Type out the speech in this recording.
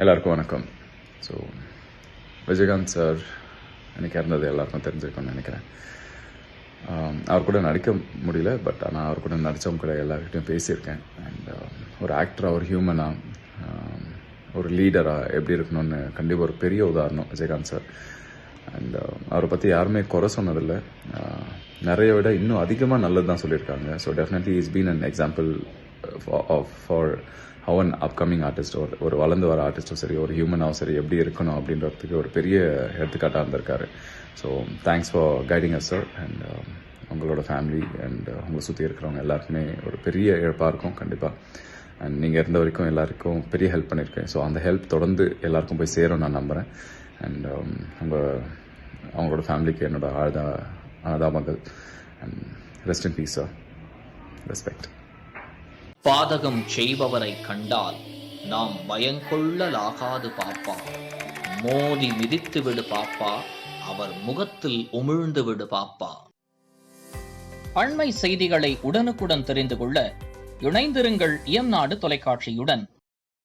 எல்லாருக்கும் வணக்கம். So Vijayakanth sir எனக்கு இறந்தது எல்லாருக்கும் தெரிஞ்சிருக்கும்னு நினைக்கிறேன். அவர் கூட நடிக்க முடியல, பட் ஆனால் அவர் கூட நடித்தவங்க கூட எல்லாருக்கிட்டையும் பேசியிருக்கேன். அண்ட் ஒரு ஆக்டராக, ஒரு ஹியூமனாக, ஒரு லீடராக எப்படி இருக்கணும்னு கண்டிப்பாக ஒரு பெரிய உதாரணம் விஜயகாந்த் சார். அண்ட் அவரை பற்றி யாருமே குறை சொன்னதில்லை, நிறைய விட இன்னும் அதிகமாக நல்லது தான் சொல்லியிருக்காங்க. So definitely is been an example for how an upcoming artist ஒரு வளர்ந்து வர ஆர்டிஸ்டும் சரி, ஒரு ஹியூமனாகவும் சரி எப்படி இருக்கணும் அப்படின்றதுக்கு ஒரு பெரிய எடுத்துக்காட்டாக இருந்திருக்காரு. So thanks for guiding as sir. And உங்களோட ஃபேமிலி அண்ட் உங்களை சுற்றி இருக்கிறவங்க எல்லாருக்குமே ஒரு பெரிய இழப்பாக இருக்கும் கண்டிப்பாக. அண்ட் நீங்கள் இருந்த வரைக்கும் எல்லாருக்கும் பெரிய ஹெல்ப் பண்ணியிருக்கேன். ஸோ அந்த ஹெல்ப் தொடர்ந்து எல்லாருக்கும் போய் சேரும் நான் நம்புகிறேன். அண்ட் அவங்களோட ஃபேமிலிக்கு என்னோட அனுதாபங்கள். And rest in peace sir. Respect. பாதகம் செய்பவரை கண்டால் நாம் பயங்கொள்ளலாகாது பாப்பா, மோதி மிதித்து விடு பாப்பா, அவர் முகத்தில் உமிழ்ந்து விடு பாப்பா. அண்மை செய்திகளை உடனுக்குடன் தெரிந்து கொள்ள இணைந்திருங்கள் இயம்நாடு தொலைக்காட்சியுடன்.